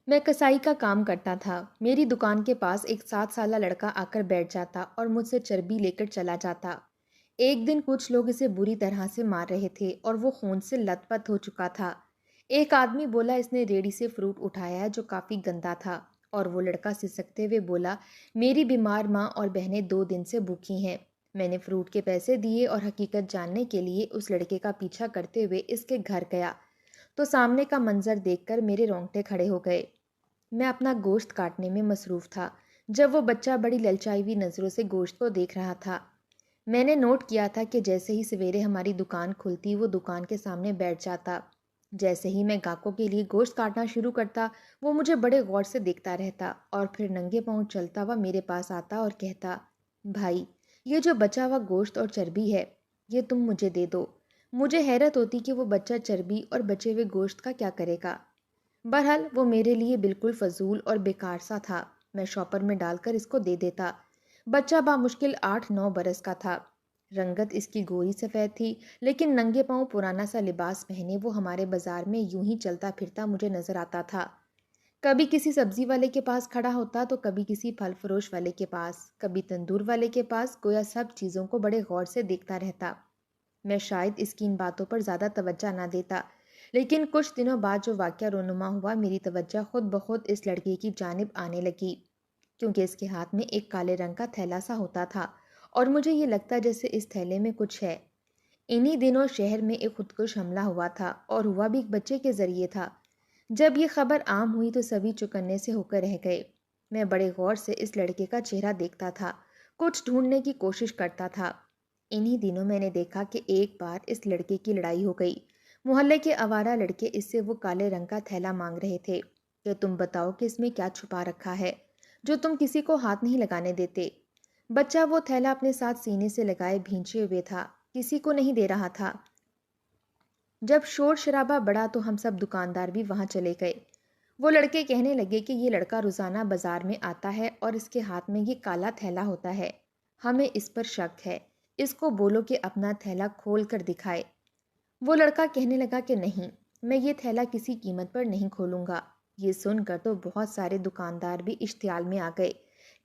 میں کسائی کا کام کرتا تھا۔ میری دکان کے پاس ایک 7 سالہ لڑکا آ کر بیٹھ جاتا اور مجھ سے چربی لے کر چلا جاتا۔ ایک دن کچھ لوگ اسے بری طرح سے مار رہے تھے اور وہ خون سے لت پت ہو چکا تھا۔ ایک آدمی بولا اس نے ریڑھی سے فروٹ اٹھایا ہے جو کافی گندا تھا، اور وہ لڑکا سسکتے ہوئے بولا میری بیمار ماں اور بہنیں 2 دن سے بھوکی ہیں۔ میں نے فروٹ کے پیسے دیے اور حقیقت جاننے کے لیے اس لڑکے کا پیچھا کرتے ہوئے اس کے گھر گیا تو سامنے کا منظر دیکھ کر میرے رونگٹے کھڑے ہو گئے۔ میں اپنا گوشت کاٹنے میں مصروف تھا جب وہ بچہ بڑی للچائی ہوئی نظروں سے گوشت کو دیکھ رہا تھا۔ میں نے نوٹ کیا تھا کہ جیسے ہی سویرے ہماری دکان کھلتی وہ دکان کے سامنے بیٹھ جاتا۔ جیسے ہی میں گاہکوں کے لیے گوشت کاٹنا شروع کرتا وہ مجھے بڑے غور سے دیکھتا رہتا اور پھر ننگے پاؤں چلتا ہوا میرے پاس آتا اور کہتا، بھائی یہ جو بچا ہوا گوشت اور چربی ہے یہ تم مجھے دے دو۔ مجھے حیرت ہوتی کہ وہ بچہ چربی اور بچے ہوئے گوشت کا کیا کرے گا۔ بہرحال وہ میرے لیے بالکل فضول اور بیکار سا تھا۔ میں شاپر میں ڈال کر اس کو دے دیتا۔ بچہ بامشکل 8-9 برس کا تھا۔ رنگت اس کی گوری سفید تھی، لیکن ننگے پاؤں پرانا سا لباس پہنے وہ ہمارے بازار میں یوں ہی چلتا پھرتا مجھے نظر آتا تھا۔ کبھی کسی سبزی والے کے پاس کھڑا ہوتا تو کبھی کسی پھل فروش والے کے پاس، کبھی تندور والے کے پاس، گویا سب چیزوں کو بڑے غور سے دیکھتا رہتا۔ میں شاید اس کی ان باتوں پر زیادہ توجہ نہ دیتا، لیکن کچھ دنوں بعد جو واقعہ رونما ہوا میری توجہ خود بخود اس لڑکے کی جانب آنے لگی، کیونکہ اس کے ہاتھ میں ایک کالے رنگ کا تھیلا سا ہوتا تھا اور مجھے یہ لگتا جیسے اس تھیلے میں کچھ ہے۔ انہی دنوں شہر میں ایک خودکش حملہ ہوا تھا اور ہوا بھی ایک بچے کے ذریعے تھا۔ جب یہ خبر عام ہوئی تو سبھی چوکنے سے ہو کر رہ گئے۔ میں بڑے غور سے اس لڑکے کا چہرہ دیکھتا تھا، کچھ ڈھونڈنے کی کوشش کرتا تھا۔ انہی دنوں میں نے دیکھا کہ ایک بار اس لڑکے کی لڑائی ہو گئی۔ محلے کے آوارہ لڑکے اس سے وہ کالے رنگ کا تھیلا مانگ رہے تھے کہ تم بتاؤ کہ اس میں کیا چھپا رکھا ہے جو تم کسی کو ہاتھ نہیں لگانے دیتے۔ بچہ وہ تھیلا اپنے ساتھ سینے سے لگائے بھینچے ہوئے تھا، کسی کو نہیں دے رہا تھا۔ جب شور شرابہ بڑھا تو ہم سب دکاندار بھی وہاں چلے گئے۔ وہ لڑکے کہنے لگے کہ یہ لڑکا روزانہ بازار میں آتا ہے اور اس کے ہاتھ میں یہ کالا تھیلا ہوتا ہے، ہمیں اس پر شک ہے، اس کو بولو کہ اپنا تھیلا کھول کر دکھائے۔ وہ لڑکا کہنے لگا کہ نہیں، میں یہ تھیلا کسی قیمت پر نہیں کھولوں گا۔ یہ سن کر تو بہت سارے دکاندار بھی اشتعال میں آ گئے،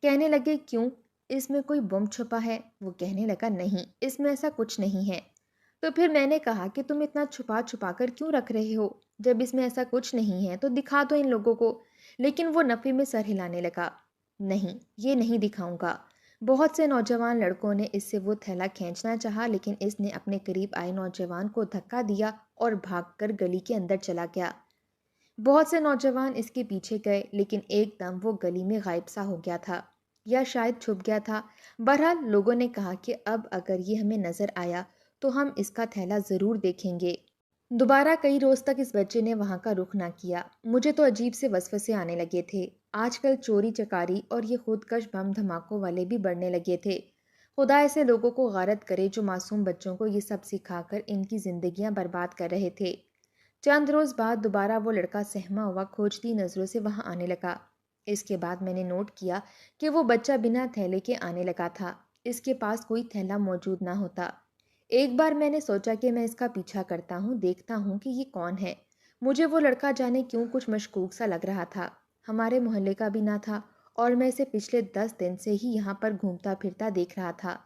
کہنے لگے کیوں، اس میں کوئی بم چھپا ہے؟ وہ کہنے لگا نہیں، اس میں ایسا کچھ نہیں ہے۔ تو پھر میں نے کہا کہ تم اتنا چھپا چھپا کر کیوں رکھ رہے ہو؟ جب اس میں ایسا کچھ نہیں ہے تو دکھا دو ان لوگوں کو۔ لیکن وہ نفی میں سر ہلانے لگا، نہیں یہ نہیں دکھاؤں گا۔ بہت سے نوجوان لڑکوں نے اس سے وہ تھیلا کھینچنا چاہا، لیکن اس نے اپنے قریب آئے نوجوان کو دھکا دیا اور بھاگ کر گلی کے اندر چلا گیا۔ بہت سے نوجوان اس کے پیچھے گئے، لیکن ایک دم وہ گلی میں غائب سا ہو گیا تھا، یا شاید چھپ گیا تھا۔ بہرحال لوگوں نے کہا کہ اب اگر یہ ہمیں نظر آیا تو ہم اس کا تھیلا ضرور دیکھیں گے۔ دوبارہ کئی روز تک اس بچے نے وہاں کا رخ نہ کیا۔ مجھے تو عجیب سے وسوسے آنے لگے تھے۔ آج کل چوری چکاری اور یہ خودکش بم دھماکوں والے بھی بڑھنے لگے تھے۔ خدا ایسے لوگوں کو غارت کرے جو معصوم بچوں کو یہ سب سکھا کر ان کی زندگیاں برباد کر رہے تھے۔ چند روز بعد دوبارہ وہ لڑکا سہما ہوا کھوجتی نظروں سے وہاں آنے لگا۔ اس کے بعد میں نے نوٹ کیا کہ وہ بچہ بنا تھیلے کے آنے لگا تھا، اس کے پاس کوئی تھیلا موجود نہ ہوتا۔ ایک بار میں نے سوچا کہ میں اس کا پیچھا کرتا ہوں، دیکھتا ہوں کہ یہ کون ہے۔ مجھے وہ لڑکا جانے کیوں کچھ مشکوک سا لگ رہا تھا، ہمارے محلے کا بھی نہ تھا اور میں اسے پچھلے 10 دن سے ہی یہاں پر گھومتا پھرتا دیکھ رہا تھا۔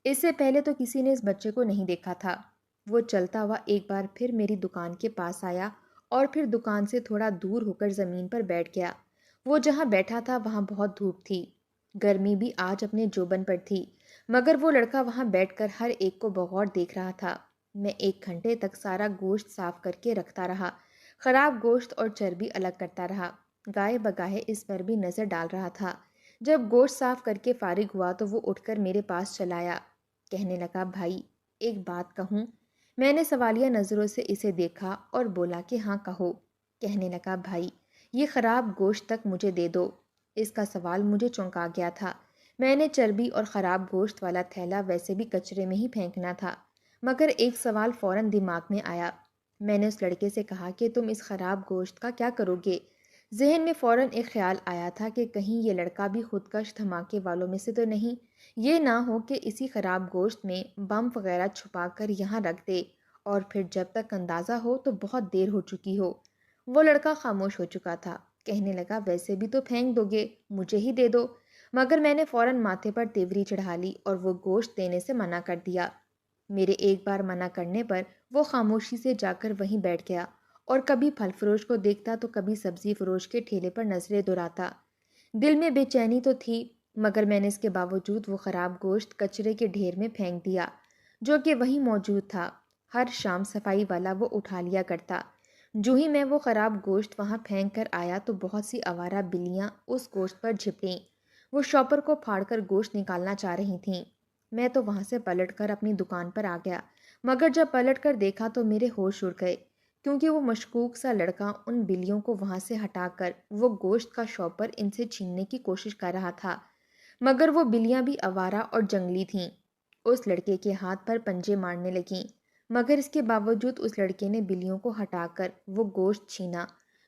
اس سے پہلے تو کسی نے اس بچے کو نہیں دیکھا تھا۔ وہ چلتا ہوا ایک بار پھر میری دکان کے پاس آیا اور پھر دکان سے تھوڑا دور ہو کر زمین پر بیٹھ گیا۔ وہ جہاں بیٹھا تھا وہاں بہت دھوپ تھی، گرمی بھی آج اپنے جوبن پر تھی، مگر وہ لڑکا وہاں بیٹھ کر ہر ایک کو بغور دیکھ رہا تھا۔ میں 1 گھنٹے تک سارا گوشت صاف کر کے رکھتا رہا، خراب گوشت اور چربی الگ کرتا رہا، گاہے بگاہے اس پر بھی نظر ڈال رہا تھا۔ جب گوشت صاف کر کے فارغ ہوا تو وہ اٹھ کر میرے پاس چلا آیا، کہنے لگا بھائی ایک بات کہوں؟ میں نے سوالیہ نظروں سے اسے دیکھا اور بولا کہ ہاں کہو۔ کہنے لگا بھائی یہ خراب گوشت تک مجھے دے دو۔ اس کا سوال مجھے چونکا گیا تھا۔ میں نے چربی اور خراب گوشت والا تھیلا ویسے بھی کچرے میں ہی پھینکنا تھا، مگر ایک سوال فوراً دماغ میں آیا۔ میں نے اس لڑکے سے کہا کہ تم اس خراب گوشت کا کیا کرو گے؟ ذہن میں فوراً ایک خیال آیا تھا کہ کہیں یہ لڑکا بھی خودکش دھماکے والوں میں سے تو نہیں، یہ نہ ہو کہ اسی خراب گوشت میں بم وغیرہ چھپا کر یہاں رکھ دے اور پھر جب تک اندازہ ہو تو بہت دیر ہو چکی ہو۔ وہ لڑکا خاموش ہو چکا تھا، کہنے لگا ویسے بھی تو پھینک دو گے، مجھے ہی دے دو۔ مگر میں نے فوراً ماتھے پر تیوری چڑھا لی اور وہ گوشت دینے سے منع کر دیا۔ میرے ایک بار منع کرنے پر وہ خاموشی سے جا کر وہیں بیٹھ گیا اور کبھی پھل فروش کو دیکھتا تو کبھی سبزی فروش کے ٹھیلے پر نظریں دوڑاتا۔ دل میں بے چینی تو تھی، مگر میں نے اس کے باوجود وہ خراب گوشت کچرے کے ڈھیر میں پھینک دیا جو کہ وہیں موجود تھا۔ ہر شام صفائی والا وہ اٹھا لیا کرتا۔ جو ہی میں وہ خراب گوشت وہاں پھینک کر آیا تو بہت سی آوارہ بلیاں اس گوشت پر جھپٹیں۔ وہ شاپر کو پھاڑ کر گوشت نکالنا چاہ رہی تھیں۔ میں تو وہاں سے پلٹ کر اپنی دکان پر آ گیا، مگر جب پلٹ کر دیکھا تو میرے ہوش اڑ گئے، کیونکہ وہ مشکوک سا لڑکا ان بلیوں کو وہاں سے ہٹا کر وہ گوشت کا شاپر ان سے چھیننے کی کوشش کر رہا تھا۔ مگر وہ بلیاں بھی آوارہ اور جنگلی تھیں۔ اس لڑکے کے ہاتھ پر پنجے مارنے لگیں، مگر اس کے باوجود اس لڑکے نے بلیوں کو ہٹا کر وہ گوشت چھینا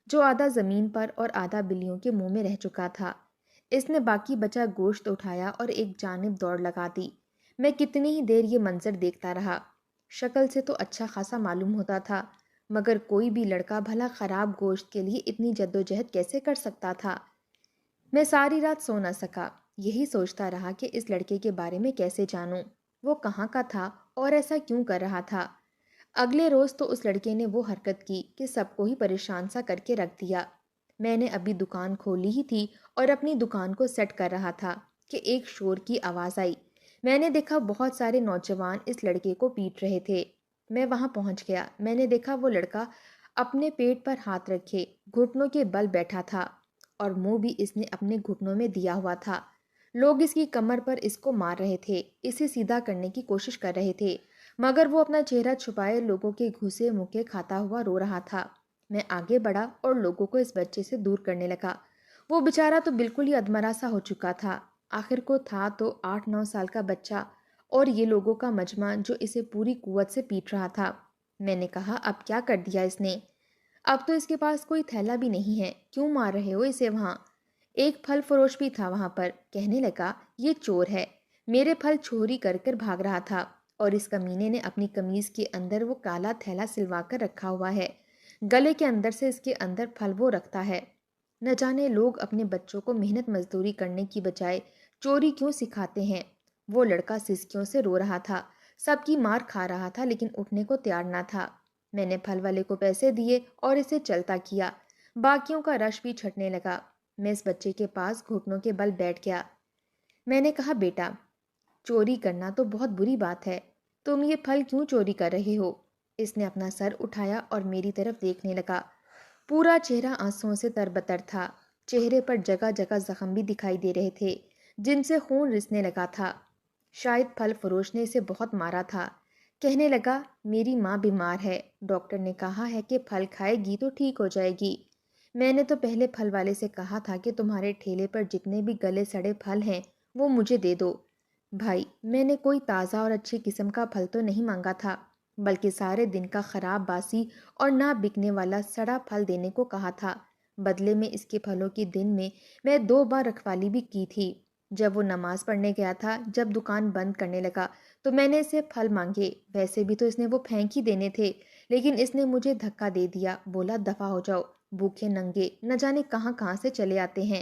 جو آدھا زمین پر اور آدھا بلیوں کے منہ میں رہ چکا تھا۔ اس نے باقی بچا گوشت اٹھایا اور ایک جانب دوڑ لگا دی۔ میں کتنی ہی دیر یہ منظر دیکھتا رہا۔ شکل سے تو اچھا خاصا معلوم ہوتا تھا، مگر کوئی بھی لڑکا بھلا خراب گوشت کے لیے اتنی جدوجہد کیسے کر سکتا تھا؟ میں ساری رات سو نہ سکا، یہی سوچتا رہا کہ اس لڑکے کے بارے میں کیسے جانوں، وہ کہاں کا تھا اور ایسا کیوں کر رہا تھا۔ اگلے روز تو اس لڑکے نے وہ حرکت کی کہ سب کو ہی پریشان سا کر کے رکھ دیا۔ میں نے ابھی دکان کھولی ہی تھی اور اپنی دکان کو سیٹ کر رہا تھا کہ ایک شور کی آواز آئی۔ میں نے دیکھا بہت سارے نوجوان اس لڑکے کو پیٹ رہے تھے۔ میں وہاں پہنچ گیا۔ میں نے دیکھا وہ لڑکا اپنے پیٹ پر ہاتھ رکھے گھٹنوں کے بل بیٹھا تھا اور منہ بھی اس نے اپنے گھٹنوں میں دیا ہوا تھا۔ لوگ اس کی کمر پر اس کو مار رہے تھے، اسے سیدھا کرنے کی کوشش کر رہے تھے، مگر وہ اپنا چہرہ چھپائے لوگوں کے گھسے مکے کھاتا ہوا رو رہا تھا۔ میں آگے بڑھا اور لوگوں کو اس بچے سے دور کرنے لگا۔ وہ بیچارہ تو بالکل ہی ادمرا سا ہو چکا تھا۔ آخر کو تھا تو 8-9 سال کا بچہ اور یہ لوگوں کا مجمع جو اسے پوری قوت سے پیٹ رہا تھا۔ میں نے کہا اب کیا کر دیا اس نے؟ اب تو اس کے پاس کوئی تھیلا بھی نہیں ہے، کیوں مار رہے ہو اسے وہاں؟ ایک پھل فروش بھی تھا وہاں پر، کہنے لگا یہ چور ہے، میرے پھل چوری کر کر بھاگ رہا تھا اور اس کمینے نے اپنی قمیض کے اندر وہ کالا تھیلا سلوا کر رکھا ہوا ہے، گلے کے اندر سے اس کے اندر پھل وہ رکھتا ہے۔ نہ جانے لوگ اپنے بچوں کو محنت مزدوری کرنے کی بجائے چوری کیوں سکھاتے ہیں۔ وہ لڑکا سسکیوں سے رو رہا تھا، سب کی مار کھا رہا تھا لیکن اٹھنے کو تیار نہ تھا۔ میں نے پھل والے کو پیسے دیے اور اسے چلتا کیا، باقیوں کا رش بھی چھٹنے لگا۔ میں اس بچے کے پاس گھٹنوں کے بل بیٹھ گیا۔ میں نے کہا بیٹا، چوری کرنا تو بہت بری بات ہے، تم یہ پھل کیوں چوری کر رہے ہو؟ اس نے اپنا سر اٹھایا اور میری طرف دیکھنے لگا۔ پورا چہرہ آنسوؤں سے تربتر تھا، چہرے پر جگہ جگہ زخم بھی دکھائی دے رہے تھے جن سے خون رسنے لگا تھا۔ شاید پھل فروش نے اسے بہت مارا تھا۔ کہنے لگا میری ماں بیمار ہے، ڈاکٹر نے کہا ہے کہ پھل کھائے گی تو ٹھیک ہو جائے گی۔ میں نے تو پہلے پھل والے سے کہا تھا کہ تمہارے ٹھیلے پر جتنے بھی گلے سڑے پھل ہیں وہ مجھے دے دو۔ بھائی، میں نے کوئی تازہ اور اچھی قسم کا پھل تو نہیں مانگا تھا، بلکہ سارے دن کا خراب باسی اور نہ بکنے والا سڑا پھل دینے کو کہا تھا۔ بدلے میں اس کے پھلوں کی دن میں 2 بار رکھوالی بھی کی تھی۔ جب وہ نماز پڑھنے گیا تھا، جب دکان بند کرنے لگا تو میں نے اسے پھل مانگے، ویسے بھی تو اس نے وہ پھینک ہی دینے تھے، لیکن اس نے مجھے دھکا دے دیا، بولا دفع ہو جاؤ، بھوکے ننگے نہ جانے کہاں کہاں سے چلے آتے ہیں۔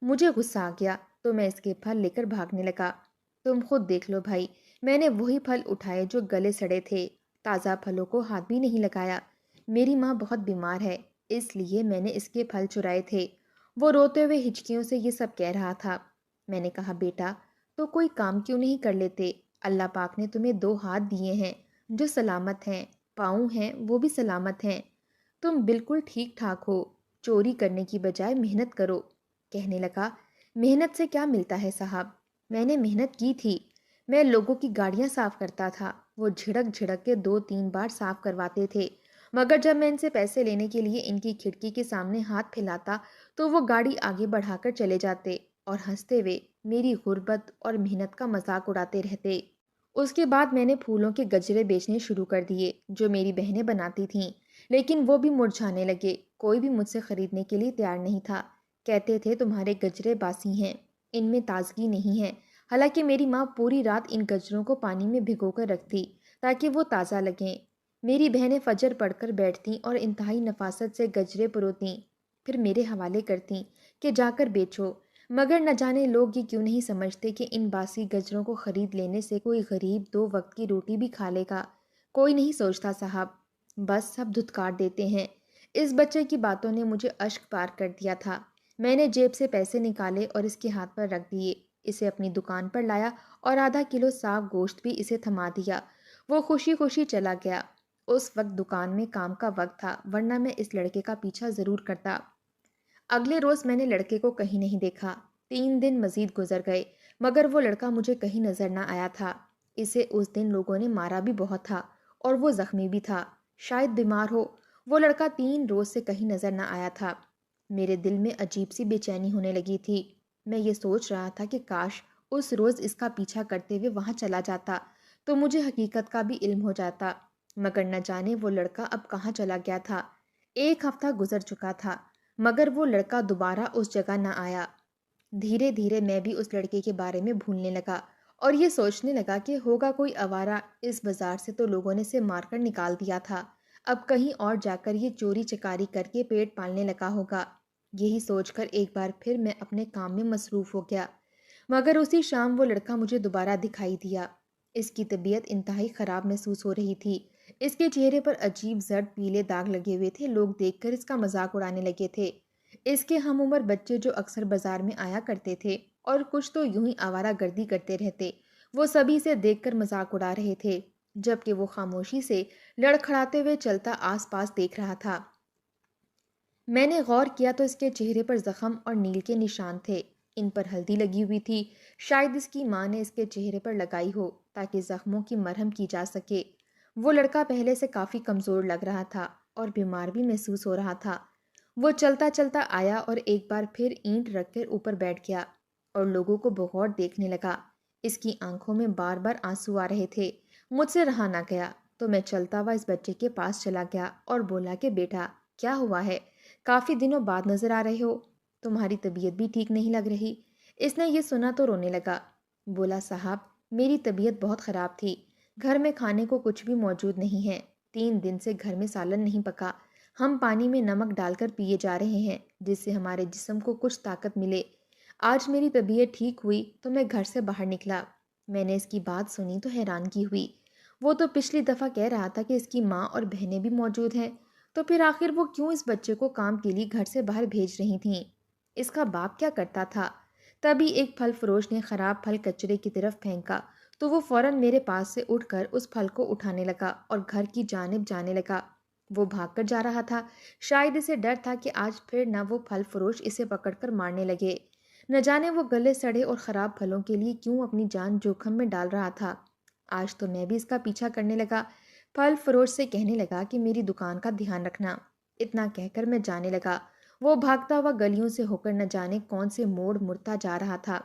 مجھے غصہ آ گیا تو میں اس کے پھل لے کر بھاگنے لگا۔ تم خود دیکھ لو بھائی، میں نے وہی پھل اٹھائے جو گلے سڑے تھے، تازہ پھلوں کو ہاتھ بھی نہیں لگایا۔ میری ماں بہت بیمار ہے، اس لیے میں نے اس کے پھل چرائے تھے۔ وہ روتے ہوئے ہچکیوں سے یہ سب کہہ رہا تھا۔ میں نے کہا بیٹا، تو کوئی کام کیوں نہیں کر لیتے؟ اللہ پاک نے تمہیں 2 ہاتھ دیے ہیں جو سلامت ہیں، پاؤں ہیں وہ بھی سلامت ہیں، تم بالکل ٹھیک ٹھاک ہو، چوری کرنے کی بجائے محنت کرو۔ کہنے لگا محنت سے کیا ملتا ہے صاحب؟ میں نے محنت کی تھی، میں لوگوں کی گاڑیاں صاف کرتا تھا، وہ جھڑک جھڑک کے 2-3 بار صاف کرواتے تھے، مگر جب میں ان سے پیسے لینے کے لیے ان کی کھڑکی کے سامنے ہاتھ پھیلاتا تو وہ گاڑی آگے بڑھا کر چلے جاتے اور ہنستے ہوئے میری غربت اور محنت کا مذاق اڑاتے رہتے۔ اس کے بعد میں نے پھولوں کے گجرے بیچنے شروع کر دیے جو میری بہنیں بناتی تھیں، لیکن وہ بھی مرجھانے لگے، کوئی بھی مجھ سے خریدنے کے لیے تیار نہیں تھا۔ کہتے تھے تمہارے گجرے باسی ہیں، ان میں تازگی نہیں ہے، حالانکہ میری ماں پوری رات ان گجروں کو پانی میں بھگو کر رکھتی تاکہ وہ تازہ لگیں۔ میری بہنیں فجر پڑھ کر بیٹھتیں اور انتہائی نفاست سے گجرے پروتیں، پھر میرے حوالے کرتیں کہ جا کر بیچو، مگر نہ جانے لوگ یہ کیوں نہیں سمجھتے کہ ان باسی گجروں کو خرید لینے سے کوئی غریب 2 وقت کی روٹی بھی کھا لے گا۔ کوئی نہیں سوچتا صاحب، بس سب دھتکار دیتے ہیں۔ اس بچے کی باتوں نے مجھے اشک پار کر دیا تھا۔ میں نے جیب سے پیسے نکالے اور اس کے ہاتھ پر رکھ دیے، اسے اپنی دکان پر لایا اور آدھا کلو صاف گوشت بھی اسے تھما دیا۔ وہ خوشی خوشی چلا گیا۔ اس وقت دکان میں کام کا وقت تھا، ورنہ میں اس لڑکے کا پیچھا ضرور کرتا۔ اگلے روز میں نے لڑکے کو کہیں نہیں دیکھا۔ 3 دن مزید گزر گئے، مگر وہ لڑکا مجھے کہیں نظر نہ آیا تھا۔ اسے اس دن لوگوں نے مارا بھی بہت تھا اور وہ زخمی بھی تھا، شاید بیمار ہو۔ وہ لڑکا 3 روز سے کہیں نظر نہ آیا تھا۔ میرے دل میں عجیب سی بے چینی ہونے لگی تھی۔ میں یہ سوچ رہا تھا کہ کاش اس روز اس کا پیچھا کرتے ہوئے وہاں چلا جاتا تو مجھے حقیقت کا بھی علم ہو جاتا، مگر نہ جانے وہ لڑکا اب کہاں چلا گیا تھا۔ 1 ہفتہ گزر چکا تھا، مگر وہ لڑکا دوبارہ اس جگہ نہ آیا۔ دھیرے دھیرے میں بھی اس لڑکے کے بارے میں بھولنے لگا اور یہ سوچنے لگا کہ ہوگا کوئی آوارہ، اس بازار سے تو لوگوں نے اسے مار کر نکال دیا تھا، اب کہیں اور جا کر یہ چوری چکاری کر کے پیٹ پالنے لگا ہوگا۔ یہی سوچ کر ایک بار پھر میں اپنے کام میں مصروف ہو گیا، مگر اسی شام وہ لڑکا مجھے دوبارہ دکھائی دیا۔ اس کی طبیعت انتہائی خراب محسوس ہو رہی تھی۔ اس کے چہرے پر عجیب زرد پیلے داغ لگے ہوئے تھے، لوگ دیکھ کر اس کا مذاق اڑانے لگے تھے۔ اس کے ہم عمر بچے جو اکثر بازار میں آیا کرتے تھے اور کچھ تو یوں ہی آوارہ گردی کرتے رہتے، وہ سبھی سے دیکھ کر مذاق اڑا رہے تھے، جبکہ وہ خاموشی سے لڑکھڑاتے ہوئے چلتا آس پاس دیکھ رہا تھا۔ میں نے غور کیا تو اس کے چہرے پر زخم اور نیل کے نشان تھے، ان پر ہلدی لگی ہوئی تھی، شاید اس کی ماں نے اس کے چہرے پر لگائی ہو تاکہ زخموں کی مرہم کی جا سکے۔ وہ لڑکا پہلے سے کافی کمزور لگ رہا تھا اور بیمار بھی محسوس ہو رہا تھا۔ وہ چلتا چلتا آیا اور ایک بار پھر اینٹ رکھ کر اوپر بیٹھ گیا اور لوگوں کو بغور دیکھنے لگا۔ اس کی آنکھوں میں بار بار آنسو آ رہے تھے۔ مجھ سے رہا نہ گیا تو میں چلتا ہوا اس بچے کے پاس چلا گیا اور بولا کہ بیٹا، کیا ہوا ہے؟ کافی دنوں بعد نظر آ رہے ہو، تمہاری طبیعت بھی ٹھیک نہیں لگ رہی۔ اس نے یہ سنا تو رونے لگا۔ بولا صاحب، میری طبیعت بہت خراب تھی، گھر میں کھانے کو کچھ بھی موجود نہیں ہے، 3 دن سے گھر میں سالن نہیں پکا، ہم پانی میں نمک ڈال کر پیے جا رہے ہیں جس سے ہمارے جسم کو کچھ طاقت ملے۔ آج میری طبیعت ٹھیک ہوئی تو میں گھر سے باہر نکلا۔ میں نے اس کی بات سنی تو حیرانگی ہوئی۔ وہ تو پچھلی دفعہ کہہ رہا تھا کہ اس کی ماں اور بہنیں بھی موجود ہیں، تو پھر آخر وہ کیوں اس بچے کو کام کے لیے گھر سے باہر بھیج رہی تھیں؟ اس کا باپ کیا کرتا تھا؟ تبھی ایک پھل فروش نے خراب پھل کچرے کی طرف پھینکا تو وہ فوراً میرے پاس سے اٹھ کر اس پھل کو اٹھانے لگا اور گھر کی جانب جانے لگا۔ وہ بھاگ کر جا رہا تھا، شاید اسے ڈر تھا کہ آج پھر نہ وہ پھل فروش اسے پکڑ کر مارنے لگے۔ نہ جانے وہ گلے سڑے اور خراب پھلوں کے لیے کیوں اپنی جان جوخم میں ڈال رہا تھا۔ آج تو میں بھی اس کا پیچھا کرنے لگا۔ پھل فروش سے کہنے لگا کہ میری دکان کا دھیان رکھنا۔ اتنا کہہ کر میں جانے لگا۔ وہ بھاگتا ہوا گلیوں سے ہو کر نہ جانے کون سے موڑ مڑتا جا رہا تھا۔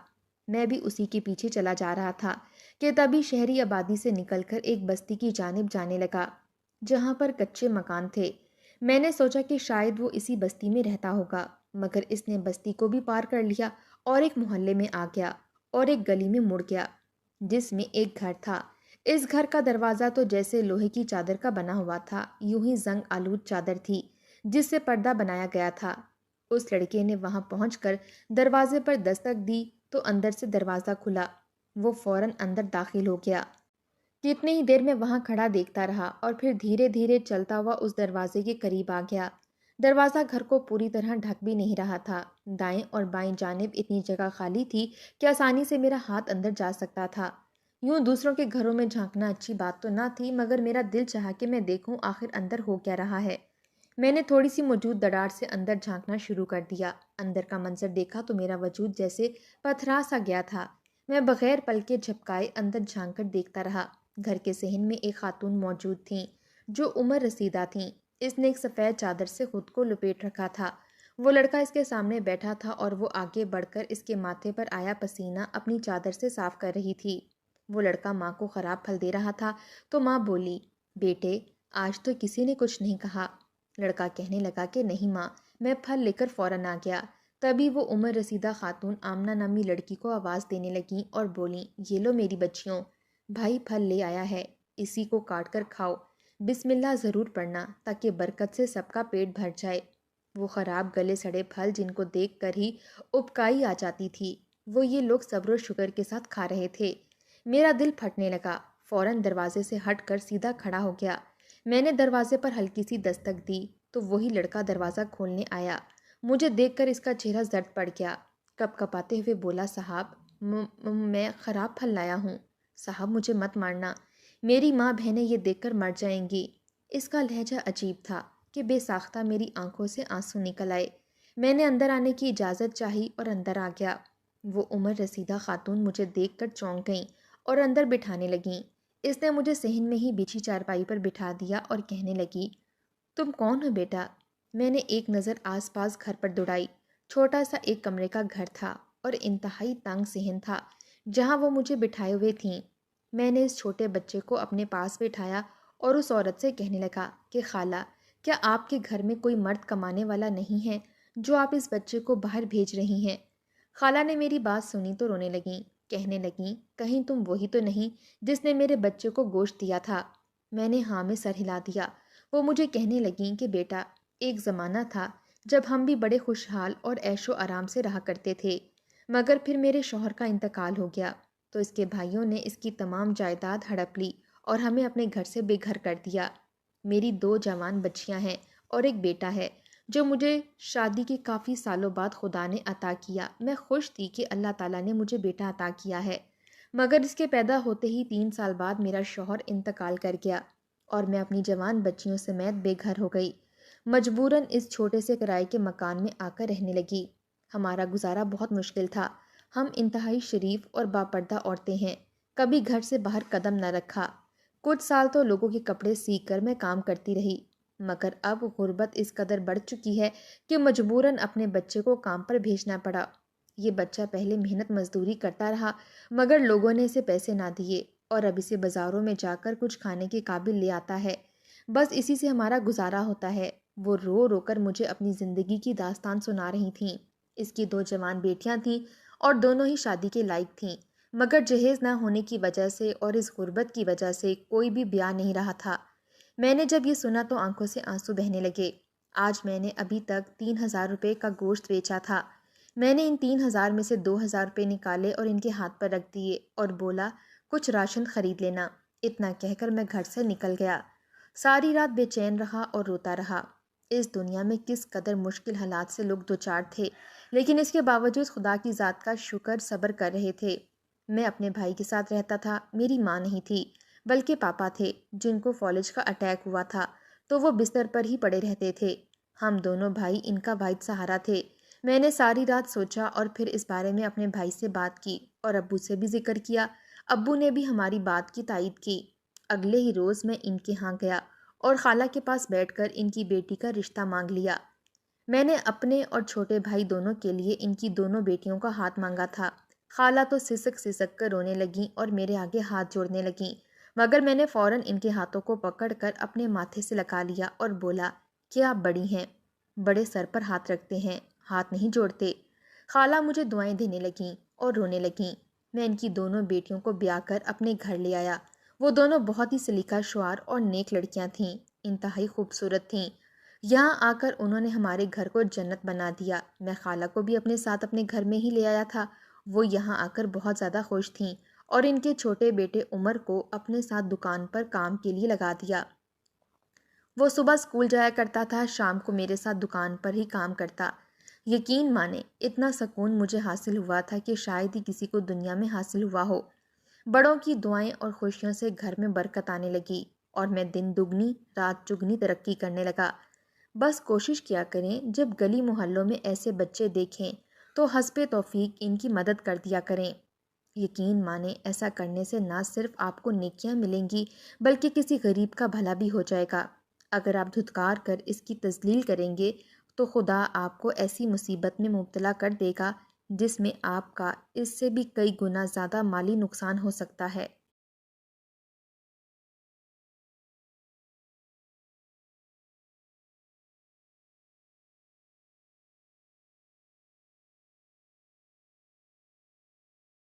میں بھی اسی کے پیچھے چلا جا رہا تھا کہ تبھی شہری آبادی سے نکل کر ایک بستی کی جانب جانے لگا جہاں پر کچے مکان تھے۔ میں نے سوچا کہ شاید وہ اسی بستی میں رہتا ہوگا، مگر اس نے بستی کو بھی پار کر لیا اور ایک محلے میں آ گیا اور ایک گلی میں مڑ گیا جس میں ایک گھر تھا۔ اس گھر کا دروازہ تو جیسے لوہے کی چادر کا بنا ہوا تھا، یوں ہی زنگ آلود چادر تھی جس سے پردہ بنایا گیا تھا۔ اس لڑکے نے وہاں پہنچ کر دروازے پر دستک دی تو اندر سے دروازہ کھلا۔ وہ فوراً اندر داخل ہو گیا۔ کتنی ہی دیر میں وہاں کھڑا دیکھتا رہا اور پھر دھیرے دھیرے چلتا ہوا اس دروازے کے قریب آ گیا۔ دروازہ گھر کو پوری طرح ڈھک بھی نہیں رہا تھا، دائیں اور بائیں جانب اتنی جگہ خالی تھی کہ آسانی سے میرا ہاتھ اندر جا سکتا تھا۔ یوں دوسروں کے گھروں میں جھانکنا اچھی بات تو نہ تھی، مگر میرا دل چاہا کہ میں دیکھوں آخر اندر ہو کیا رہا ہے۔ میں نے تھوڑی سی موجود دراڑ سے اندر جھانکنا شروع کر دیا۔ اندر کا منظر دیکھا تو میرا وجود جیسے پتھرا سا گیا تھا۔ میں بغیر پلکے جھپکائے اندر جھانک کر دیکھتا رہا۔ گھر کے صحن میں ایک خاتون موجود تھیں جو عمر رسیدہ تھیں۔ اس نے ایک سفید چادر سے خود کو لپیٹ رکھا تھا۔ وہ لڑکا اس کے سامنے بیٹھا تھا اور وہ آگے بڑھ کر اس کے ماتھے پر آیا پسینہ اپنی چادر سے صاف کر رہی تھی۔ وہ لڑکا ماں کو خراب پھل دے رہا تھا تو ماں بولی، بیٹے آج تو کسی نے کچھ نہیں کہا۔ لڑکا کہنے لگا کہ نہیں ماں، میں پھل لے کر فوراً آ گیا۔ تبھی وہ عمر رسیدہ خاتون آمنہ نامی لڑکی کو آواز دینے لگیں اور بولیں، یہ لو میری بچیوں، بھائی پھل لے آیا ہے، اسی کو کاٹ کر کھاؤ، بسم اللہ ضرور پڑھنا تاکہ برکت سے سب کا پیٹ بھر جائے۔ وہ خراب گلے سڑے پھل جن کو دیکھ کر ہی ابکائی آ جاتی تھی، وہ یہ لوگ صبر و شکر کے ساتھ کھا رہے تھے۔ میرا دل پھٹنے لگا، فوراً دروازے سے ہٹ کر سیدھا کھڑا ہو گیا۔ میں نے دروازے پر ہلکی سی دستک دی تو وہی لڑکا دروازہ کھولنے آیا۔ مجھے دیکھ کر اس کا چہرہ زرد پڑ گیا۔ کپ کپاتے ہوئے بولا، صاحب میں خراب پھل لایا ہوں۔ صاحب مجھے مت مارنا، میری ماں بہنیں یہ دیکھ کر مر جائیں گی۔ اس کا لہجہ عجیب تھا کہ بے ساختہ میری آنکھوں سے آنسو نکل آئے۔ میں نے اندر آنے کی اجازت چاہی اور اندر آ گیا۔ وہ عمر رسیدہ خاتون مجھے دیکھ کر چونک گئیں اور اندر بٹھانے لگیں۔ اس نے مجھے صحن میں ہی بچھی چارپائی پر بٹھا دیا اور کہنے لگی، تم کون ہو بیٹا؟ میں نے ایک نظر آس پاس گھر پر دوڑائی۔ چھوٹا سا ایک کمرے کا گھر تھا اور انتہائی تنگ صحن تھا جہاں وہ مجھے بٹھائے ہوئے تھیں۔ میں نے اس چھوٹے بچے کو اپنے پاس بٹھایا اور اس عورت سے کہنے لگا کہ خالہ، کیا آپ کے گھر میں کوئی مرد کمانے والا نہیں ہے جو آپ اس بچے کو باہر بھیج رہی ہیں؟ خالہ نے میری بات سنی تو رونے لگیں، کہنے لگیں، کہیں تم وہی تو نہیں جس نے میرے بچے کو گوشت دیا تھا؟ میں نے ہاں میں سر ہلا دیا۔ وہ مجھے کہنے لگیں کہ بیٹا، ایک زمانہ تھا جب ہم بھی بڑے خوشحال اور عیش و آرام سے رہا کرتے تھے، مگر پھر میرے شوہر کا انتقال ہو گیا تو اس کے بھائیوں نے اس کی تمام جائیداد ہڑپ لی اور ہمیں اپنے گھر سے بے گھر کر دیا۔ میری 2 جوان بچیاں ہیں اور ایک بیٹا ہے جو مجھے شادی کے کافی سالوں بعد خدا نے عطا کیا۔ میں خوش تھی کہ اللہ تعالیٰ نے مجھے بیٹا عطا کیا ہے، مگر اس کے پیدا ہوتے ہی 3 سال بعد میرا شوہر انتقال کر گیا اور میں اپنی جوان بچیوں سمیت بے گھر ہو گئی۔ مجبوراً اس چھوٹے سے کرائے کے مکان میں آ کر رہنے لگی۔ ہمارا گزارا بہت مشکل تھا۔ ہم انتہائی شریف اور باپردہ عورتیں ہیں، کبھی گھر سے باہر قدم نہ رکھا۔ کچھ سال تو لوگوں کے کپڑے سیکھ کر میں کام کرتی رہی، مگر اب غربت اس قدر بڑھ چکی ہے کہ مجبوراً اپنے بچے کو کام پر بھیجنا پڑا۔ یہ بچہ پہلے محنت مزدوری کرتا رہا مگر لوگوں نے اسے پیسے نہ دیے اور اب اسے بازاروں میں جا کر کچھ کھانے کے قابل لے آتا ہے۔ بس اسی سے ہمارا گزارا ہوتا ہے۔ وہ رو رو کر مجھے اپنی زندگی کی داستان سنا رہی تھیں۔ اس کی 2 جوان بیٹیاں تھیں اور دونوں ہی شادی کے لائق تھیں، مگر جہیز نہ ہونے کی وجہ سے اور اس غربت کی وجہ سے کوئی بھی بیاہ نہیں رہا تھا۔ میں نے جب یہ سنا تو آنکھوں سے آنسو بہنے لگے۔ آج میں نے ابھی تک 3,000 روپے کا گوشت بیچا تھا۔ میں نے ان 3,000 میں سے 2,000 روپے نکالے اور ان کے ہاتھ پر رکھ دیے اور بولا، کچھ راشن خرید لینا۔ اتنا کہہ کر میں گھر سے نکل گیا۔ ساری رات بے چین رہا اور روتا رہا۔ اس دنیا میں کس قدر مشکل حالات سے لوگ دوچار تھے، لیکن اس کے باوجود خدا کی ذات کا شکر صبر کر رہے تھے۔ میں اپنے بھائی کے ساتھ رہتا تھا۔ میری ماں نہیں تھی بلکہ پاپا تھے جن کو فالج کا اٹیک ہوا تھا تو وہ بستر پر ہی پڑے رہتے تھے۔ ہم دونوں بھائی ان کا واحد سہارا تھے۔ میں نے ساری رات سوچا اور پھر اس بارے میں اپنے بھائی سے بات کی اور ابو سے بھی ذکر کیا۔ ابو نے بھی ہماری بات کی تائید کی۔ اگلے ہی روز میں ان کے ہاں گیا اور خالہ کے پاس بیٹھ کر ان کی بیٹی کا رشتہ مانگ لیا۔ میں نے اپنے اور چھوٹے بھائی دونوں کے لیے ان کی دونوں بیٹیوں کا ہاتھ مانگا تھا۔ خالہ تو سسک سسک کر رونے لگیں اور میرے آگے ہاتھ جوڑنے لگیں، مگر میں نے فوراً ان کے ہاتھوں کو پکڑ کر اپنے ماتھے سے لگا لیا اور بولا کہ آپ بڑی ہیں، بڑے سر پر ہاتھ رکھتے ہیں، ہاتھ نہیں جوڑتے۔ خالہ مجھے دعائیں دینے لگیں اور رونے لگیں۔ میں ان کی دونوں بیٹیوں کو بیاہ کر اپنے گھر لے آیا۔ وہ دونوں بہت ہی سلیقہ شعار اور نیک لڑکیاں تھیں، انتہائی خوبصورت تھیں۔ یہاں آ کر انہوں نے ہمارے گھر کو جنت بنا دیا۔ میں خالہ کو بھی اپنے ساتھ اپنے گھر میں ہی لے آیا تھا۔ وہ یہاں آ کر بہت زیادہ خوش تھیں اور ان کے چھوٹے بیٹے عمر کو اپنے ساتھ دکان پر کام کے لیے لگا دیا۔ وہ صبح اسکول جایا کرتا تھا، شام کو میرے ساتھ دکان پر ہی کام کرتا۔ یقین مانے اتنا سکون مجھے حاصل ہوا تھا کہ شاید ہی کسی کو دنیا میں حاصل ہوا ہو۔ بڑوں کی دعائیں اور خوشیوں سے گھر میں برکت آنے لگی اور میں دن دگنی رات چگنی ترقی کرنے لگا۔ بس کوشش کیا کریں جب گلی محلوں میں ایسے بچے دیکھیں تو حسب توفیق ان کی مدد کر دیا کریں۔ یقین مانیں ایسا کرنے سے نہ صرف آپ کو نیکیاں ملیں گی بلکہ کسی غریب کا بھلا بھی ہو جائے گا۔ اگر آپ دھتکار کر اس کی تذلیل کریں گے تو خدا آپ کو ایسی مصیبت میں مبتلا کر دے گا جس میں آپ کا اس سے بھی کئی گنا زیادہ مالی نقصان ہو سکتا ہے۔